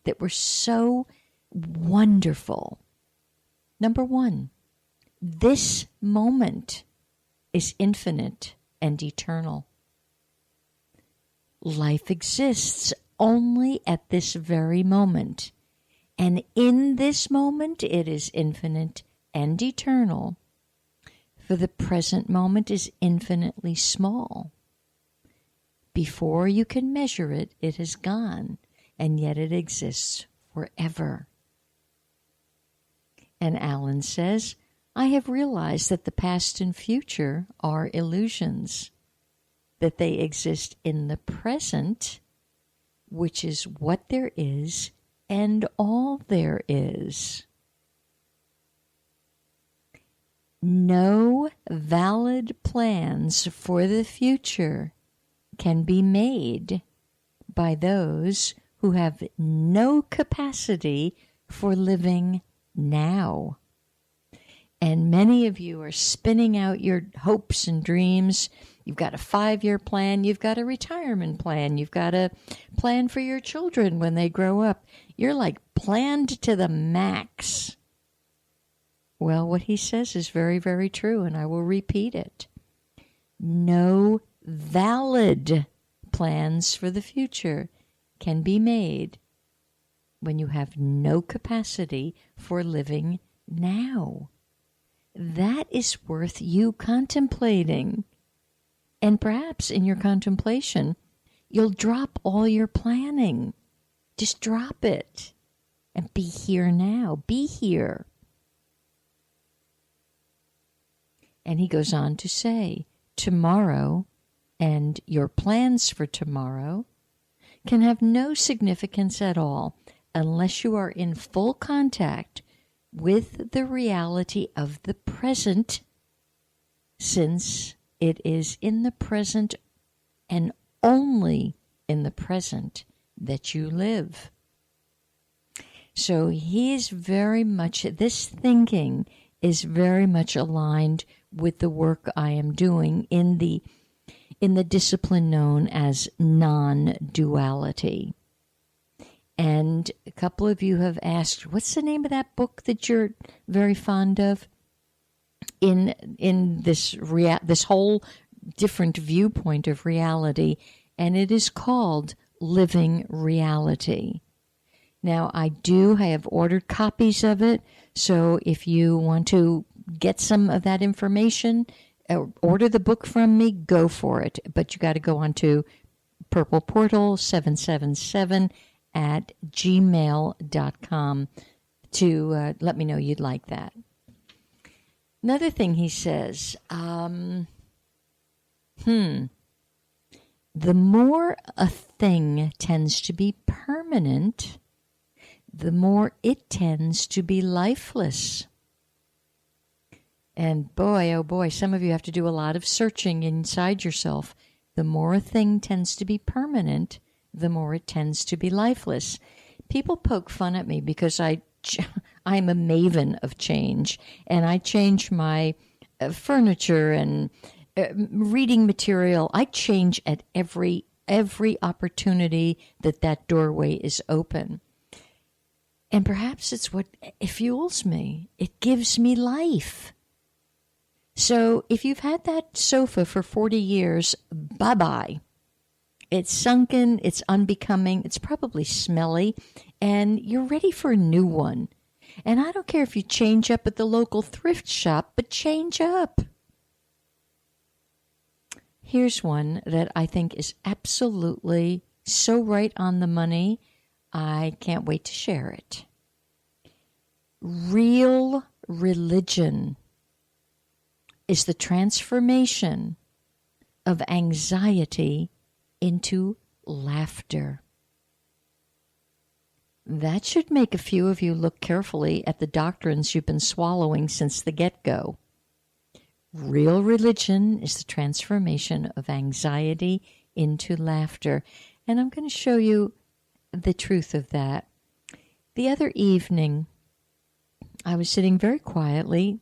that were so wonderful. Number one, this moment is infinite and eternal. Life exists only at this very moment. And in this moment, it is infinite and eternal. For the present moment is infinitely small. Before you can measure it, it has gone, and yet it exists forever. And Alan says, I have realized that the past and future are illusions, that they exist in the present, which is what there is and all there is. No valid plans for the future can be made by those who have no capacity for living now. And many of you are spinning out your hopes and dreams. You've got a 5-year plan. You've got a retirement plan. You've got a plan for your children when they grow up. You're like planned to the max. Well, what he says is very, very true, and I will repeat it. No valid plans for the future can be made when you have no capacity for living now. That is worth you contemplating. And perhaps in your contemplation, you'll drop all your planning. Just drop it and be here now. Be here. And he goes on to say, tomorrow and your plans for tomorrow can have no significance at all unless you are in full contact with the reality of the present, since it is in the present and only in the present that you live. So he is very much, this thinking is very much aligned with the work I am doing in the discipline known as non-duality. And a couple of you have asked, what's the name of that book that you're very fond of? In this whole different viewpoint of reality, and it is called Living Reality. Now, I have ordered copies of it, so if you want to get some of that information, order the book from me, go for it. But you got to go on to Purple Portal 777 at gmail.com to let me know you'd like that. Another thing he says, the more a thing tends to be permanent, the more it tends to be lifeless. And boy, oh boy, some of you have to do a lot of searching inside yourself. The more a thing tends to be permanent, the more it tends to be lifeless. People poke fun at me because I'm a maven of change, and I change my furniture and reading material. I change at every opportunity that doorway is open. And perhaps it's what it fuels me. It gives me life. So if you've had that sofa for 40 years, bye-bye. It's sunken, it's unbecoming, it's probably smelly, and you're ready for a new one. And I don't care if you change up at the local thrift shop, but change up. Here's one that I think is absolutely so right on the money, I can't wait to share it. Real religion is the transformation of anxiety into laughter. That should make a few of you look carefully at the doctrines you've been swallowing since the get-go. Real religion is the transformation of anxiety into laughter. And I'm going to show you the truth of that. The other evening, I was sitting very quietly,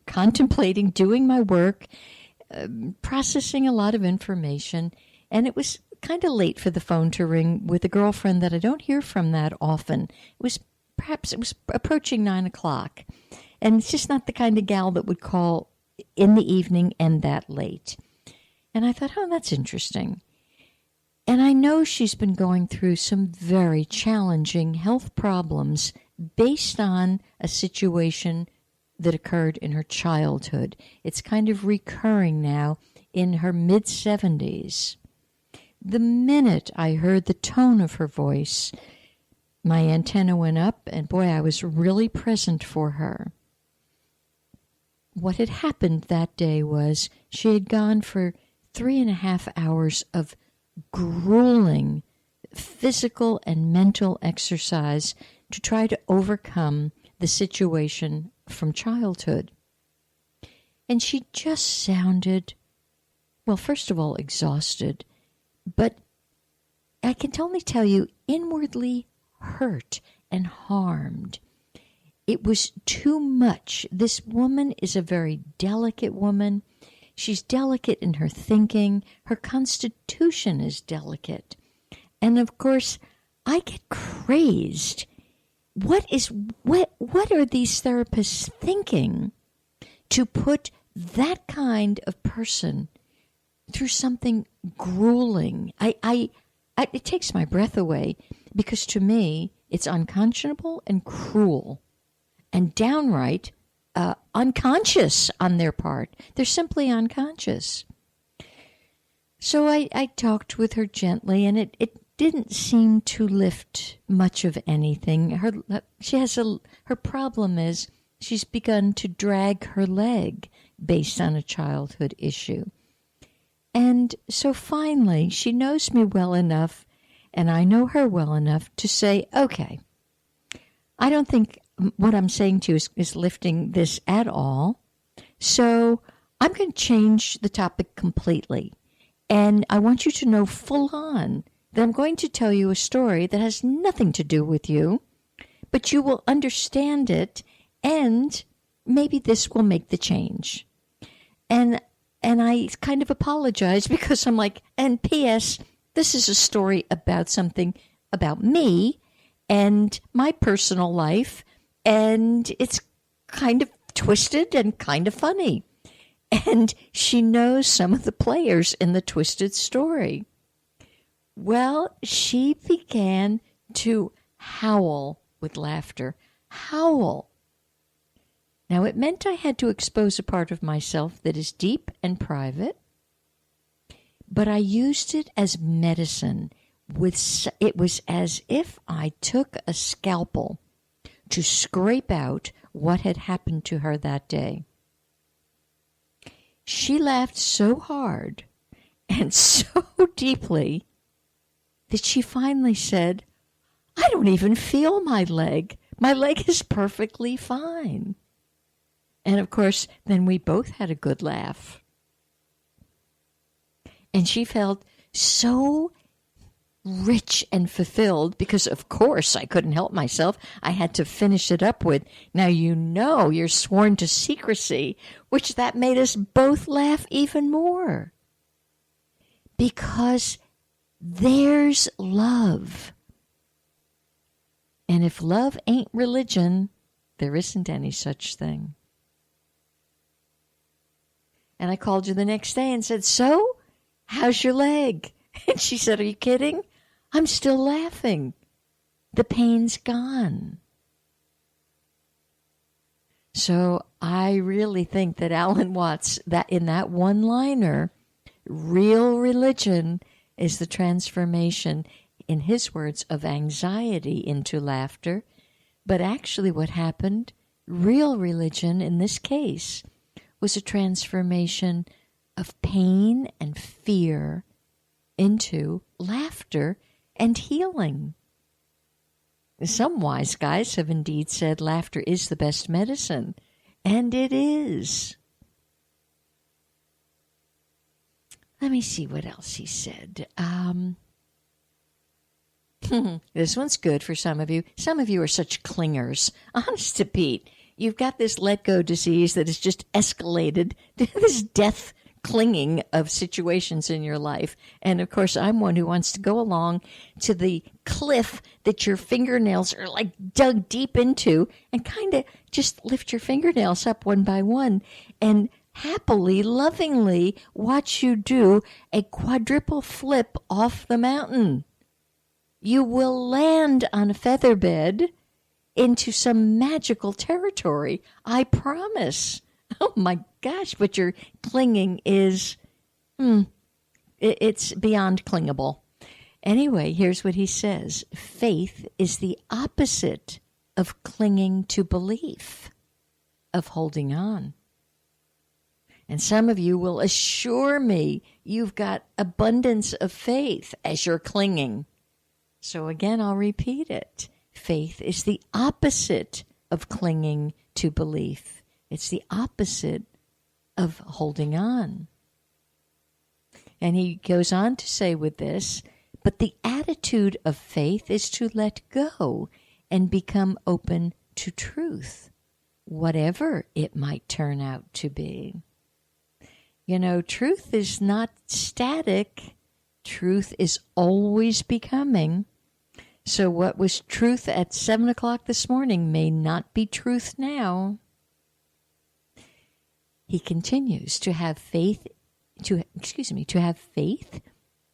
contemplating, doing my work, processing a lot of information, and it was kind of late for the phone to ring with a girlfriend that I don't hear from that often. It was approaching 9 o'clock. And it's just not the kind of gal that would call in the evening and that late. And I thought, oh, that's interesting. And I know she's been going through some very challenging health problems based on a situation that occurred in her childhood. It's kind of recurring now in her mid-70s. The minute I heard the tone of her voice, my antenna went up, and boy, I was really present for her. What had happened that day was she had gone for 3.5 hours of grueling physical and mental exercise to try to overcome the situation from childhood. And she just sounded, well, first of all, exhausted, but I can only tell you, inwardly hurt and harmed. It was too much. This woman is a very delicate woman. She's delicate in her thinking. Her constitution is delicate. And of course, I get crazed. What are these therapists thinking to put that kind of person through something grueling? It takes my breath away, because to me, it's unconscionable and cruel and downright unconscious on their part. They're simply unconscious. So I talked with her gently, and it didn't seem to lift much of anything. Her problem is she's begun to drag her leg based on a childhood issue. And so finally, she knows me well enough, and I know her well enough to say, okay, I don't think what I'm saying to you is lifting this at all. So I'm going to change the topic completely. And I want you to know full on that I'm going to tell you a story that has nothing to do with you, but you will understand it, and maybe this will make the change. And I kind of apologize, because I'm like, and P.S., this is a story about something about me and my personal life, and it's kind of twisted and kind of funny. And she knows some of the players in the twisted story. Well, she began to howl with laughter. Howl. Now, it meant I had to expose a part of myself that is deep and private, but I used it as medicine. It was as if I took a scalpel to scrape out what had happened to her that day. She laughed so hard and so deeply that she finally said, I don't even feel my leg. My leg is perfectly fine. And of course, then we both had a good laugh. And she felt so rich and fulfilled, because of course I couldn't help myself. I had to finish it up with, now you know you're sworn to secrecy, which that made us both laugh even more. Because there's love. And if love ain't religion, there isn't any such thing. And I called you the next day and said, so, how's your leg? And she said, are you kidding? I'm still laughing. The pain's gone. So I really think that Alan Watts, that in that one-liner, real religion is the transformation, in his words, of anxiety into laughter. But actually what happened, real religion in this case, was a transformation of pain and fear into laughter and healing. Some wise guys have indeed said laughter is the best medicine, and it is. Let me see what else he said. This one's good for some of you. Some of you are such clingers. Honest to Pete, you've got this let-go disease that has just escalated to this death clinging of situations in your life. And of course, I'm one who wants to go along to the cliff that your fingernails are like dug deep into and kind of just lift your fingernails up one by one and happily, lovingly watch you do a quadruple flip off the mountain. You will land on a feather bed into some magical territory. I promise. Oh my gosh, but your clinging is, it's beyond clingable. Anyway, here's what he says. Faith is the opposite of clinging to belief, of holding on. And some of you will assure me you've got abundance of faith as you're clinging. So again, I'll repeat it. Faith is the opposite of clinging to belief. It's the opposite of holding on. And he goes on to say with this, but the attitude of faith is to let go and become open to truth, whatever it might turn out to be. You know, truth is not static. Truth is always becoming. So what was truth at 7 o'clock this morning may not be truth now. He continues to have faith. To have faith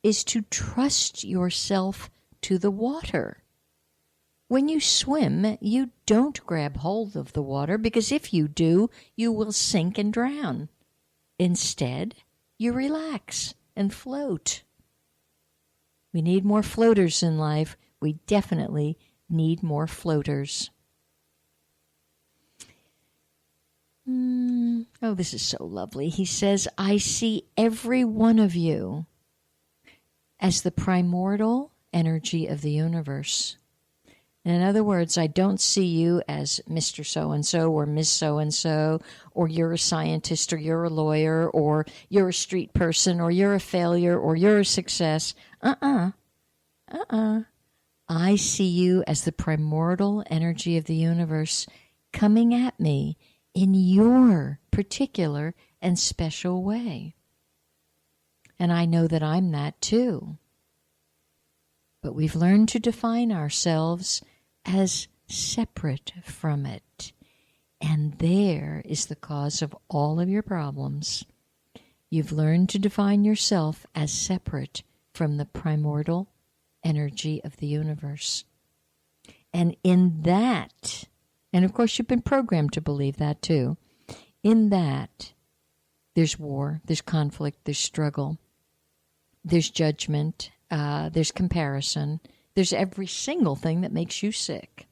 is to trust yourself to the water. When you swim, you don't grab hold of the water because if you do, you will sink and drown. Instead, you relax and float. We need more floaters in life. We definitely need more floaters. Oh, this is so lovely. He says, I see every one of you as the primordial energy of the universe. In other words, I don't see you as Mr. So-and-so or Miss So-and-so, or you're a scientist, or you're a lawyer, or you're a street person, or you're a failure, or you're a success. I see you as the primordial energy of the universe coming at me in your particular and special way. And I know that I'm that too. But we've learned to define ourselves as separate from it. And there is the cause of all of your problems. You've learned to define yourself as separate from the primordial energy of the universe. And in that, and of course you've been programmed to believe that too, in that there's war, there's conflict, there's struggle, there's judgment, there's comparison, there's every single thing that makes you sick.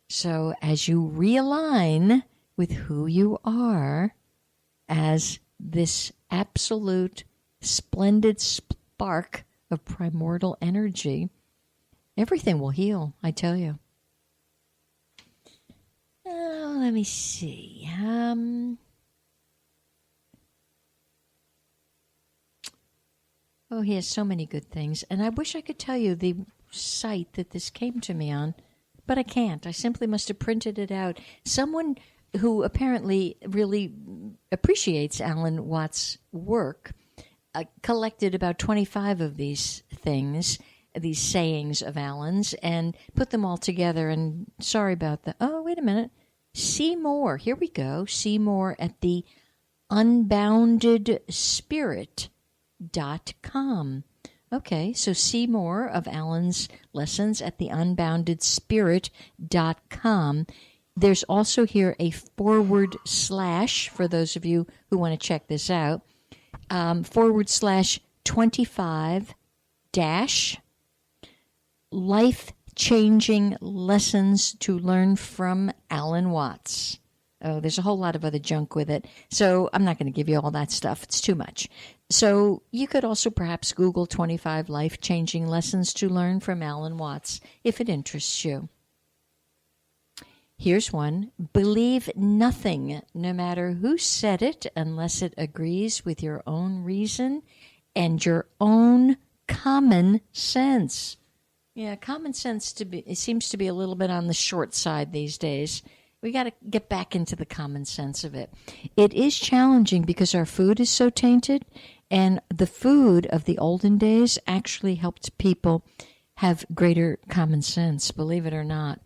So as you realign with who you are as this absolute splendid spark of primordial energy, everything will heal, I tell you. Oh, let me see. He has so many good things. And I wish I could tell you the site that this came to me on, but I can't. I simply must have printed it out. Someone who apparently really appreciates Alan Watts' work collected about 25 of these things, these sayings of Alan's, and put them all together. And sorry about that. Oh, wait a minute. See more. Here we go. See more at the unboundedspirit.com. Okay, so see more of Alan's lessons at the unboundedspirit.com. There's also here a / for those of you who want to check this out, /25 life-changing lessons to learn from Alan Watts. Oh, there's a whole lot of other junk with it. So I'm not going to give you all that stuff. It's too much. So you could also perhaps Google 25 life-changing lessons to learn from Alan Watts if it interests you. Here's one. Believe nothing, no matter who said it, unless it agrees with your own reason and your own common sense. Yeah, common sense it seems to be a little bit on the short side these days. We got to get back into the common sense of it. It is challenging because our food is so tainted, and the food of the olden days actually helped people have greater common sense, believe it or not.